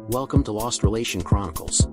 Welcome to Lost Relation Chronicles.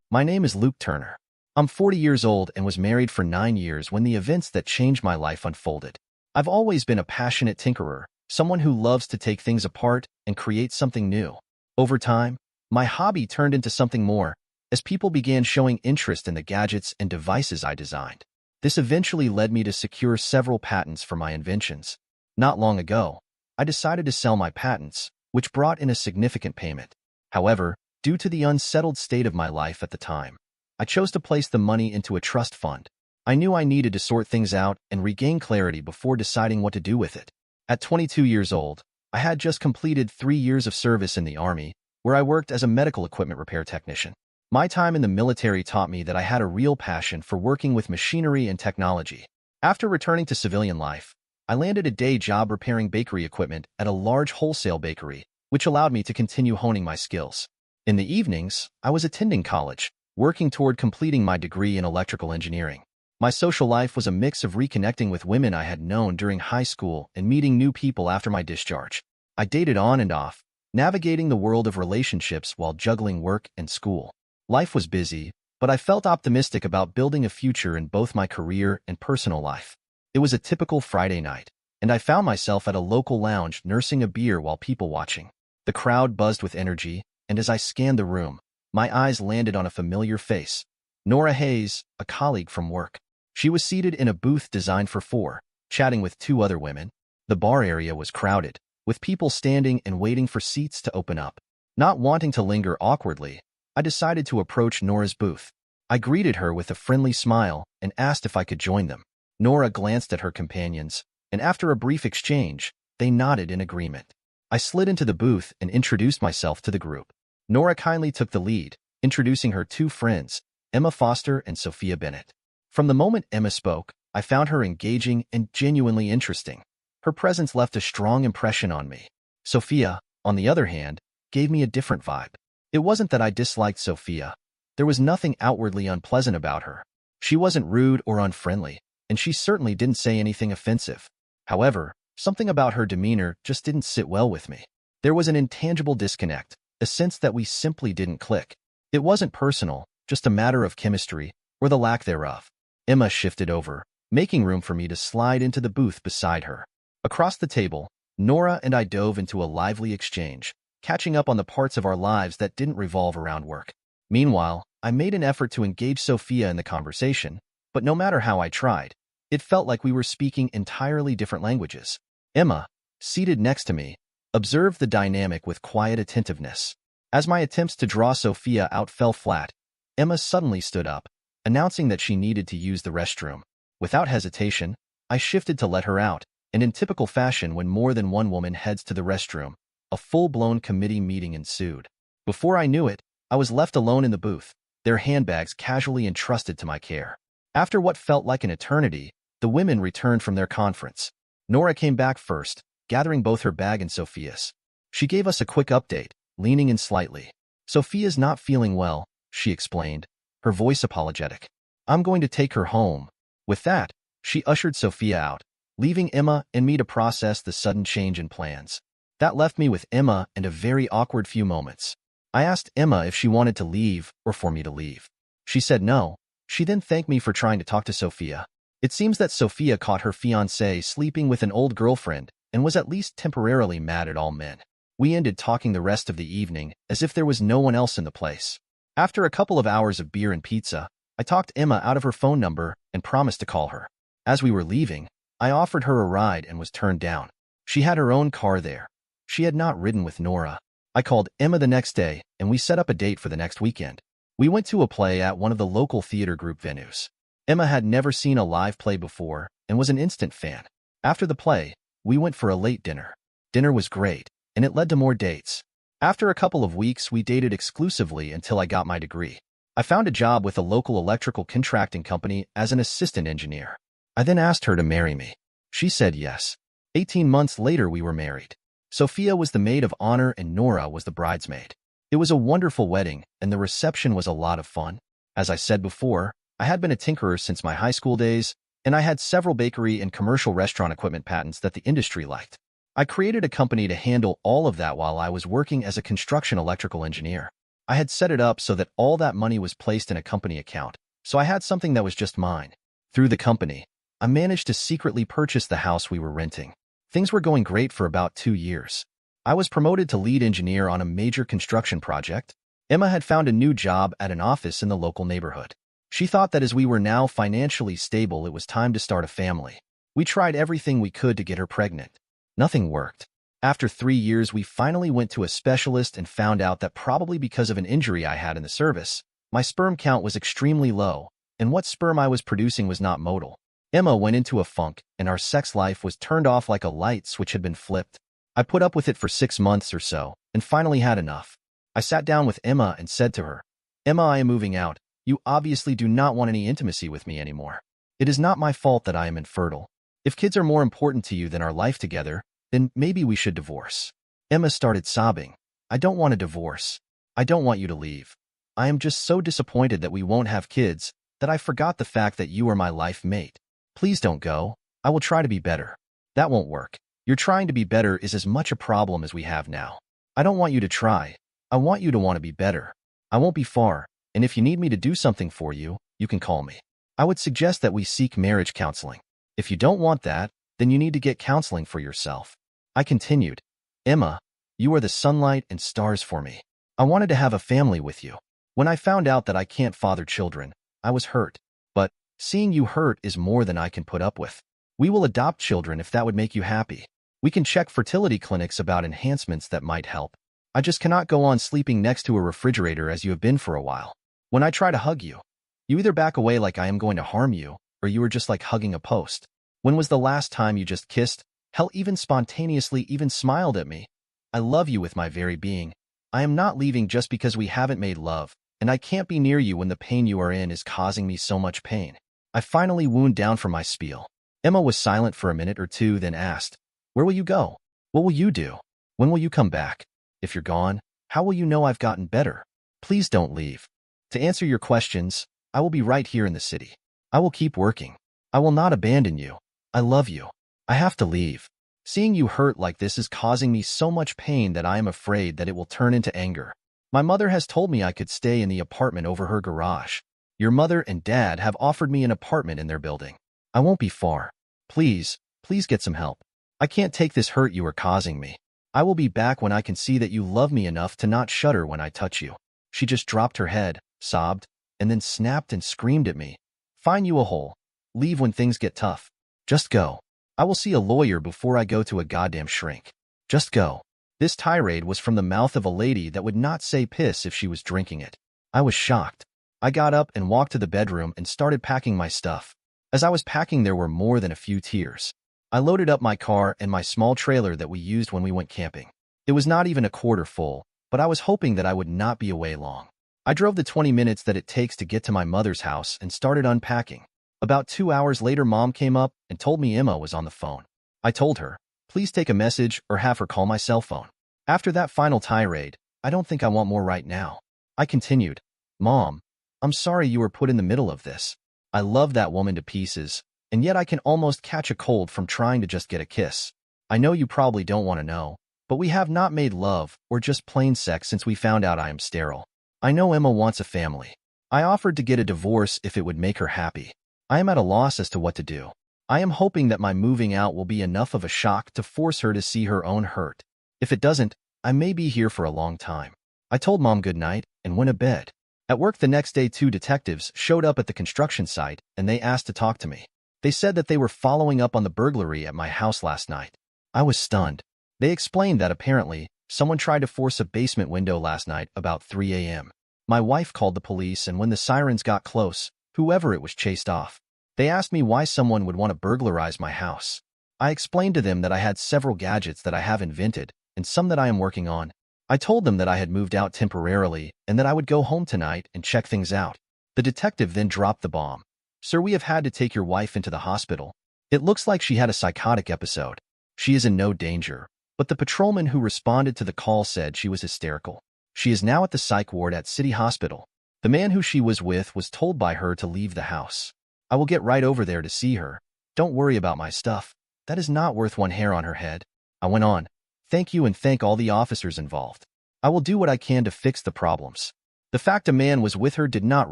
My name is Luke Turner. I'm 40 years old and was married for 9 years when the events that changed my life unfolded. I've always been a passionate tinkerer, someone who loves to take things apart and create something new. Over time, my hobby turned into something more, as people began showing interest in the gadgets and devices I designed. This eventually led me to secure several patents for my inventions. Not long ago, I decided to sell my patents, which brought in a significant payment. However, due to the unsettled state of my life at the time, I chose to place the money into a trust fund. I knew I needed to sort things out and regain clarity before deciding what to do with it. At 22 years old, I had just completed 3 years of service in the Army, where I worked as a medical equipment repair technician. My time in the military taught me that I had a real passion for working with machinery and technology. After returning to civilian life, I landed a day job repairing bakery equipment at a large wholesale bakery, which allowed me to continue honing my skills. In the evenings, I was attending college, working toward completing my degree in electrical engineering. My social life was a mix of reconnecting with women I had known during high school and meeting new people after my discharge. I dated on and off, navigating the world of relationships while juggling work and school. Life was busy, but I felt optimistic about building a future in both my career and personal life. It was a typical Friday night, and I found myself at a local lounge nursing a beer while people watching. The crowd buzzed with energy, and as I scanned the room, my eyes landed on a familiar face. Nora Hayes, a colleague from work. She was seated in a booth designed for four, chatting with 2 other women. The bar area was crowded, with people standing and waiting for seats to open up. Not wanting to linger awkwardly, I decided to approach Nora's booth. I greeted her with a friendly smile and asked if I could join them. Nora glanced at her companions, and after a brief exchange, they nodded in agreement. I slid into the booth and introduced myself to the group. Nora kindly took the lead, introducing her 2 friends, Emma Foster and Sophia Bennett. From the moment Emma spoke, I found her engaging and genuinely interesting. Her presence left a strong impression on me. Sophia, on the other hand, gave me a different vibe. It wasn't that I disliked Sophia. There was nothing outwardly unpleasant about her. She wasn't rude or unfriendly, and she certainly didn't say anything offensive. However, something about her demeanor just didn't sit well with me. There was an intangible disconnect, a sense that we simply didn't click. It wasn't personal, just a matter of chemistry, or the lack thereof. Emma shifted over, making room for me to slide into the booth beside her. Across the table, Nora and I dove into a lively exchange, catching up on the parts of our lives that didn't revolve around work. Meanwhile, I made an effort to engage Sophia in the conversation, but no matter how I tried, it felt like we were speaking entirely different languages. Emma, seated next to me, observed the dynamic with quiet attentiveness. As my attempts to draw Sophia out fell flat, Emma suddenly stood up, announcing that she needed to use the restroom. Without hesitation, I shifted to let her out, and in typical fashion when more than one woman heads to the restroom, a full-blown committee meeting ensued. Before I knew it, I was left alone in the booth, their handbags casually entrusted to my care. After what felt like an eternity, the women returned from their conference. Nora came back first, gathering both her bag and Sophia's. She gave us a quick update, leaning in slightly. "Sophia's not feeling well," she explained, her voice apologetic. "I'm going to take her home." With that, she ushered Sophia out, leaving Emma and me to process the sudden change in plans. That left me with Emma and a very awkward few moments. I asked Emma if she wanted to leave or for me to leave. She said no. She then thanked me for trying to talk to Sophia. It seems that Sophia caught her fiancé sleeping with an old girlfriend and was at least temporarily mad at all men. We ended talking the rest of the evening as if there was no one else in the place. After a couple of hours of beer and pizza, I talked Emma out of her phone number and promised to call her. As we were leaving, I offered her a ride and was turned down. She had her own car there. She had not ridden with Nora. I called Emma the next day and we set up a date for the next weekend. We went to a play at one of the local theater group venues. Emma had never seen a live play before and was an instant fan. After the play, we went for a late dinner. Dinner was great, and it led to more dates. After a couple of weeks, we dated exclusively until I got my degree. I found a job with a local electrical contracting company as an assistant engineer. I then asked her to marry me. She said yes. 18 months later, we were married. Sophia was the maid of honor and Nora was the bridesmaid. It was a wonderful wedding, and the reception was a lot of fun. As I said before, I had been a tinkerer since my high school days, and I had several bakery and commercial restaurant equipment patents that the industry liked. I created a company to handle all of that while I was working as a construction electrical engineer. I had set it up so that all that money was placed in a company account, so I had something that was just mine. Through the company, I managed to secretly purchase the house we were renting. Things were going great for about 2 years. I was promoted to lead engineer on a major construction project. Emma had found a new job at an office in the local neighborhood. She thought that as we were now financially stable, it was time to start a family. We tried everything we could to get her pregnant. Nothing worked. After 3 years, we finally went to a specialist and found out that probably because of an injury I had in the service, my sperm count was extremely low, and what sperm I was producing was not motile. Emma went into a funk, and our sex life was turned off like a light switch had been flipped. I put up with it for 6 months or so, and finally had enough. I sat down with Emma and said to her, "Emma, I am moving out. You obviously do not want any intimacy with me anymore. It is not my fault that I am infertile. If kids are more important to you than our life together, then maybe we should divorce." Emma started sobbing. "I don't want a divorce. I don't want you to leave. I am just so disappointed that we won't have kids that I forgot the fact that you are my life mate. Please don't go. I will try to be better." "That won't work. Your trying to be better is as much a problem as we have now. I don't want you to try. I want you to want to be better. I won't be far, and if you need me to do something for you, you can call me. I would suggest that we seek marriage counseling. If you don't want that, then you need to get counseling for yourself." I continued, "Emma, you are the sunlight and stars for me. I wanted to have a family with you. When I found out that I can't father children, I was hurt. But seeing you hurt is more than I can put up with. We will adopt children if that would make you happy. We can check fertility clinics about enhancements that might help. I just cannot go on sleeping next to a refrigerator as you have been for a while. When I try to hug you, you either back away like I am going to harm you, or you are just like hugging a post. When was the last time you just kissed, hell, even spontaneously even smiled at me? I love you with my very being. I am not leaving just because we haven't made love, and I can't be near you when the pain you are in is causing me so much pain." I finally wound down from my spiel. Emma was silent for a minute or two, then asked, "Where will you go? What will you do? When will you come back? If you're gone, how will you know I've gotten better? Please don't leave. To answer your questions, I will be right here in the city. I will keep working. I will not abandon you. I love you. I have to leave. Seeing you hurt like this is causing me so much pain that I am afraid that it will turn into anger. My mother has told me I could stay in the apartment over her garage. Your mother and dad have offered me an apartment in their building. I won't be far. Please, please get some help. I can't take this hurt you are causing me. I will be back when I can see that you love me enough to not shudder when I touch you." She just dropped her head, sobbed, and then snapped and screamed at me. "Find you a hole. Leave when things get tough. Just go. I will see a lawyer before I go to a goddamn shrink. Just go." This tirade was from the mouth of a lady that would not say piss if she was drinking it. I was shocked. I got up and walked to the bedroom and started packing my stuff. As I was packing, there were more than a few tears. I loaded up my car and my small trailer that we used when we went camping. It was not even a quarter full, but I was hoping that I would not be away long. I drove the 20 minutes that it takes to get to my mother's house and started unpacking. About 2 hours later, Mom came up and told me Emma was on the phone. I told her, "Please take a message or have her call my cell phone." After that final tirade, I don't think I want more right now. I continued, "Mom, I'm sorry you were put in the middle of this. I love that woman to pieces, and yet I can almost catch a cold from trying to just get a kiss. I know you probably don't want to know, but we have not made love or just plain sex since we found out I am sterile. I know Emma wants a family. I offered to get a divorce if it would make her happy. I am at a loss as to what to do. I am hoping that my moving out will be enough of a shock to force her to see her own hurt. If it doesn't, I may be here for a long time." I told Mom good night and went to bed. At work the next day, 2 detectives showed up at the construction site and they asked to talk to me. They said that they were following up on the burglary at my house last night. I was stunned. They explained that apparently someone tried to force a basement window last night about 3 a.m. My wife called the police, and when the sirens got close, whoever it was chased off. They asked me why someone would want to burglarize my house. I explained to them that I had several gadgets that I have invented and some that I am working on. I told them that I had moved out temporarily and that I would go home tonight and check things out. The detective then dropped the bomb. "Sir, we have had to take your wife into the hospital. It looks like she had a psychotic episode. She is in no danger, but the patrolman who responded to the call said she was hysterical. She is now at the psych ward at City Hospital. The man who she was with was told by her to leave the house. I will get right over there to see her. Don't worry about my stuff. That is not worth one hair on her head." I went on, "Thank you and thank all the officers involved. I will do what I can to fix the problems." The fact a man was with her did not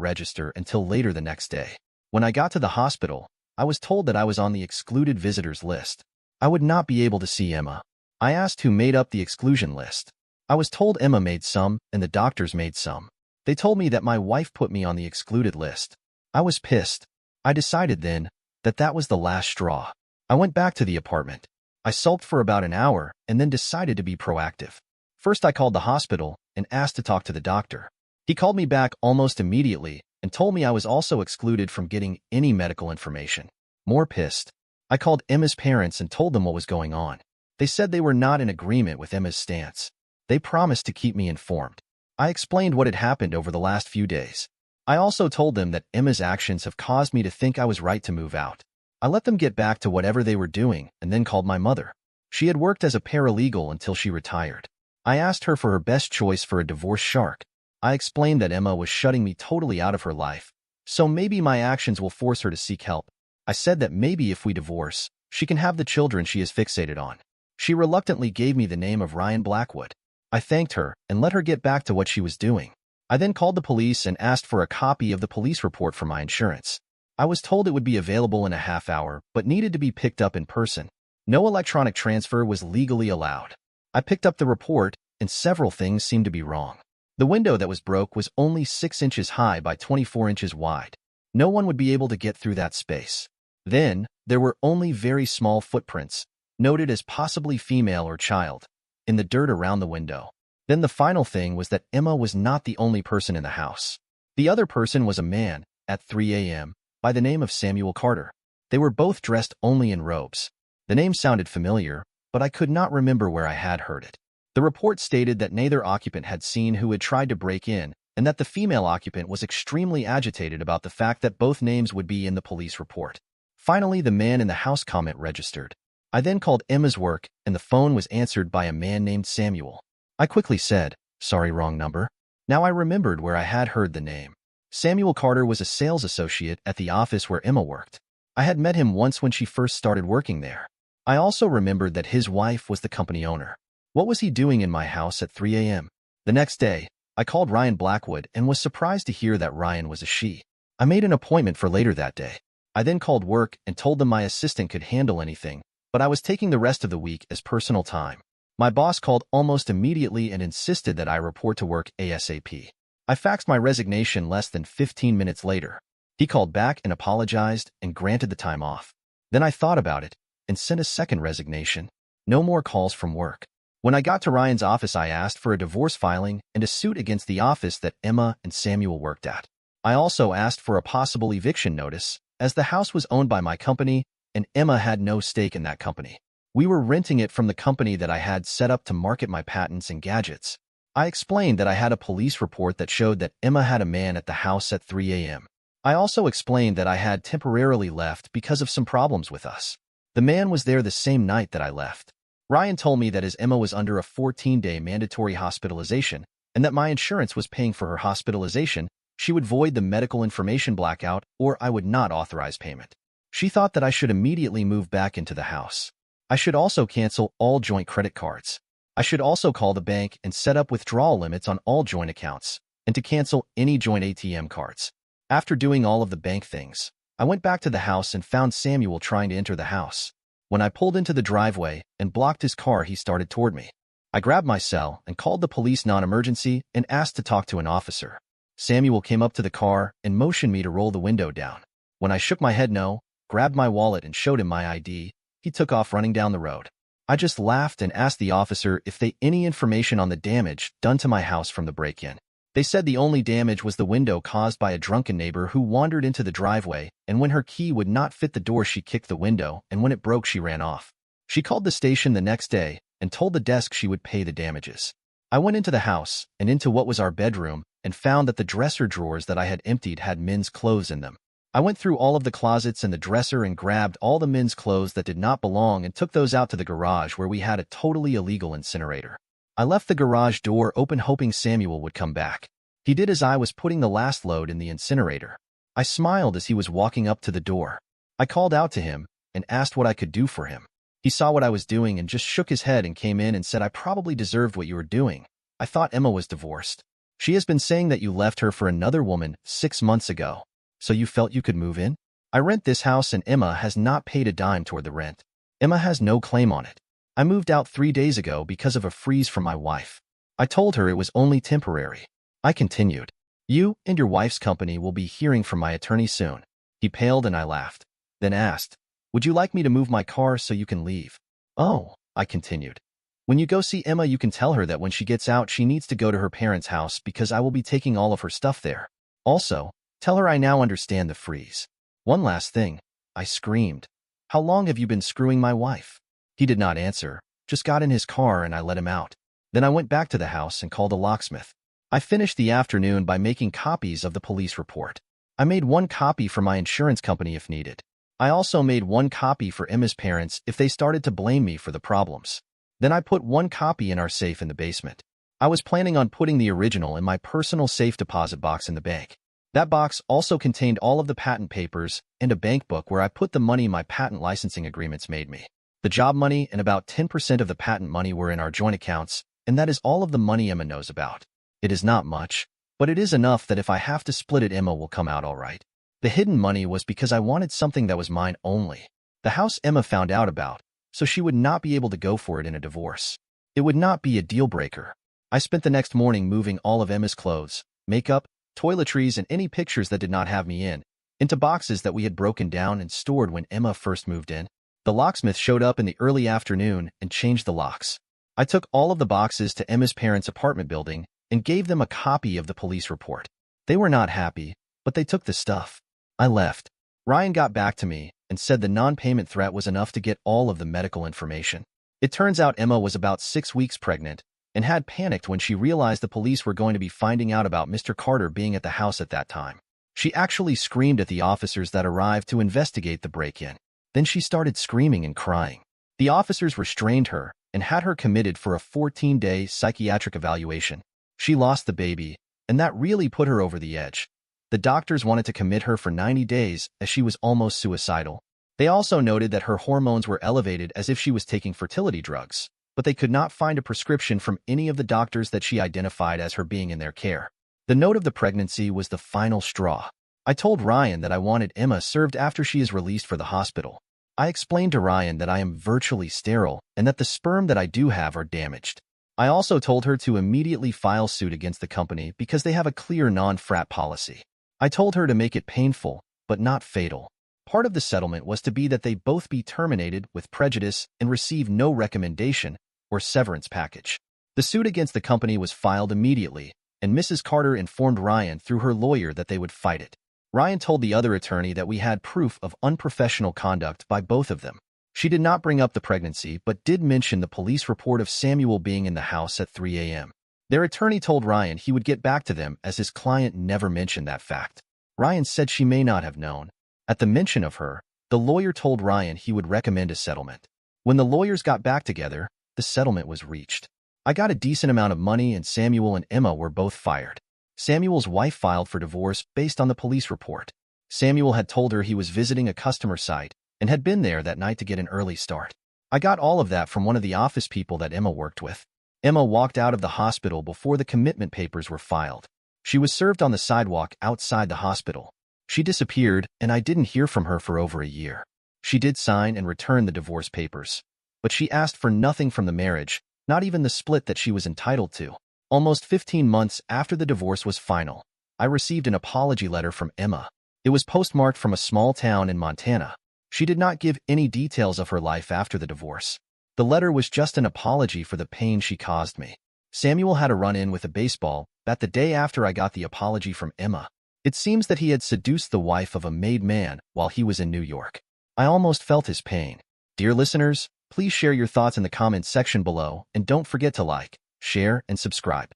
register until later the next day. When I got to the hospital, I was told that I was on the excluded visitors list. I would not be able to see Emma. I asked who made up the exclusion list. I was told Emma made some and the doctors made some. They told me that my wife put me on the excluded list. I was pissed. I decided then that that was the last straw. I went back to the apartment. I sulked for about an hour and then decided to be proactive. First, I called the hospital and asked to talk to the doctor. He called me back almost immediately and told me I was also excluded from getting any medical information. More pissed, I called Emma's parents and told them what was going on. They said they were not in agreement with Emma's stance. They promised to keep me informed. I explained what had happened over the last few days. I also told them that Emma's actions have caused me to think I was right to move out. I let them get back to whatever they were doing and then called my mother. She had worked as a paralegal until she retired. I asked her for her best choice for a divorce shark. I explained that Emma was shutting me totally out of her life, so maybe my actions will force her to seek help. I said that maybe if we divorce, she can have the children she is fixated on. She reluctantly gave me the name of Ryan Blackwood. I thanked her and let her get back to what she was doing. I then called the police and asked for a copy of the police report for my insurance. I was told it would be available in a half hour, but needed to be picked up in person. No electronic transfer was legally allowed. I picked up the report, and several things seemed to be wrong. The window that was broke was only 6 inches high by 24 inches wide. No one would be able to get through that space. Then, there were only very small footprints, noted as possibly female or child, in the dirt around the window. Then the final thing was that Emma was not the only person in the house. The other person was a man, at 3 a.m., by the name of Samuel Carter. They were both dressed only in robes. The name sounded familiar, but I could not remember where I had heard it. The report stated that neither occupant had seen who had tried to break in, and that the female occupant was extremely agitated about the fact that both names would be in the police report. Finally, the man in the house comment registered. I then called Emma's work, and the phone was answered by a man named Samuel. I quickly said, "Sorry, wrong number." Now I remembered where I had heard the name. Samuel Carter was a sales associate at the office where Emma worked. I had met him once when she first started working there. I also remembered that his wife was the company owner. What was he doing in my house at 3 a.m.? The next day, I called Ryan Blackwood and was surprised to hear that Ryan was a she. I made an appointment for later that day. I then called work and told them my assistant could handle anything, but I was taking the rest of the week as personal time. My boss called almost immediately and insisted that I report to work ASAP. I faxed my resignation less than 15 minutes later. He called back and apologized and granted the time off. Then I thought about it and sent a second resignation. No more calls from work. When I got to Ryan's office, I asked for a divorce filing and a suit against the office that Emma and Samuel worked at. I also asked for a possible eviction notice, as the house was owned by my company and Emma had no stake in that company. We were renting it from the company that I had set up to market my patents and gadgets. I explained that I had a police report that showed that Emma had a man at the house at 3 a.m. I also explained that I had temporarily left because of some problems with us. The man was there the same night that I left. Ryan told me that as Emma was under a 14-day mandatory hospitalization and that my insurance was paying for her hospitalization, she would void the medical information blackout or I would not authorize payment. She thought that I should immediately move back into the house. I should also cancel all joint credit cards. I should also call the bank and set up withdrawal limits on all joint accounts and to cancel any joint ATM cards. After doing all of the bank things, I went back to the house and found Samuel trying to enter the house. When I pulled into the driveway and blocked his car, he started toward me. I grabbed my cell and called the police non-emergency and asked to talk to an officer. Samuel came up to the car and motioned me to roll the window down. When I shook my head no, grabbed my wallet and showed him my ID, he took off running down the road. I just laughed and asked the officer if they any information on the damage done to my house from the break-in. They said the only damage was the window caused by a drunken neighbor who wandered into the driveway, and when her key would not fit the door, she kicked the window, and when it broke, she ran off. She called the station the next day and told the desk she would pay the damages. I went into the house and into what was our bedroom and found that the dresser drawers that I had emptied had men's clothes in them. I went through all of the closets and the dresser and grabbed all the men's clothes that did not belong and took those out to the garage where we had a totally illegal incinerator. I left the garage door open hoping Samuel would come back. He did as I was putting the last load in the incinerator. I smiled as he was walking up to the door. I called out to him and asked what I could do for him. He saw what I was doing and just shook his head and came in and said, "I probably deserved what you were doing. I thought Emma was divorced." She has been saying that you left her for another woman 6 months ago. So you felt you could move in? I rent this house and Emma has not paid a dime toward the rent. Emma has no claim on it. I moved out 3 days ago because of a freeze from my wife. I told her it was only temporary. I continued. You and your wife's company will be hearing from my attorney soon. He paled and I laughed, then asked, would you like me to move my car so you can leave? Oh, I continued. When you go see Emma, you can tell her that when she gets out, she needs to go to her parents' house because I will be taking all of her stuff there. Also, tell her I now understand the freeze. One last thing, I screamed. How long have you been screwing my wife? He did not answer, just got in his car and I let him out. Then I went back to the house and called a locksmith. I finished the afternoon by making copies of the police report. I made one copy for my insurance company if needed. I also made one copy for Emma's parents if they started to blame me for the problems. Then I put one copy in our safe in the basement. I was planning on putting the original in my personal safe deposit box in the bank. That box also contained all of the patent papers and a bank book where I put the money my patent licensing agreements made me. The job money and about 10% of the patent money were in our joint accounts, and that is all of the money Emma knows about. It is not much, but it is enough that if I have to split it, Emma will come out all right. The hidden money was because I wanted something that was mine only. The house Emma found out about, so she would not be able to go for it in a divorce. It would not be a deal breaker. I spent the next morning moving all of Emma's clothes, makeup, toiletries, and any pictures that did not have me in, into boxes that we had broken down and stored when Emma first moved in. The locksmith showed up in the early afternoon and changed the locks. I took all of the boxes to Emma's parents' apartment building and gave them a copy of the police report. They were not happy, but they took the stuff. I left. Ryan got back to me and said the non-payment threat was enough to get all of the medical information. It turns out Emma was about 6 weeks pregnant and had panicked when she realized the police were going to be finding out about Mr. Carter being at the house at that time. She actually screamed at the officers that arrived to investigate the break-in. Then she started screaming and crying. The officers restrained her and had her committed for a 14-day psychiatric evaluation. She lost the baby, and that really put her over the edge. The doctors wanted to commit her for 90 days as she was almost suicidal. They also noted that her hormones were elevated as if she was taking fertility drugs, but they could not find a prescription from any of the doctors that she identified as her being in their care. The note of the pregnancy was the final straw. I told Ryan that I wanted Emma served after she is released for the hospital. I explained to Ryan that I am virtually sterile and that the sperm that I do have are damaged. I also told her to immediately file suit against the company because they have a clear non-frat policy. I told her to make it painful, but not fatal. Part of the settlement was to be that they both be terminated with prejudice and receive no recommendation or severance package. The suit against the company was filed immediately, and Mrs. Carter informed Ryan through her lawyer that they would fight it. Ryan told the other attorney that we had proof of unprofessional conduct by both of them. She did not bring up the pregnancy, but did mention the police report of Samuel being in the house at 3 a.m. Their attorney told Ryan he would get back to them as his client never mentioned that fact. Ryan said she may not have known. At the mention of her, the lawyer told Ryan he would recommend a settlement. When the lawyers got back together, the settlement was reached. I got a decent amount of money and Samuel and Emma were both fired. Samuel's wife filed for divorce based on the police report. Samuel had told her he was visiting a customer site and had been there that night to get an early start. I got all of that from one of the office people that Emma worked with. Emma walked out of the hospital before the commitment papers were filed. She was served on the sidewalk outside the hospital. She disappeared, and I didn't hear from her for over a year. She did sign and return the divorce papers, but she asked for nothing from the marriage, not even the split that she was entitled to. Almost 15 months after the divorce was final, I received an apology letter from Emma. It was postmarked from a small town in Montana. She did not give any details of her life after the divorce. The letter was just an apology for the pain she caused me. Samuel had a run-in with a baseball bat the day after I got the apology from Emma. It seems that he had seduced the wife of a made man while he was in New York. I almost felt his pain. Dear listeners, please share your thoughts in the comments section below and don't forget to like, share, and subscribe.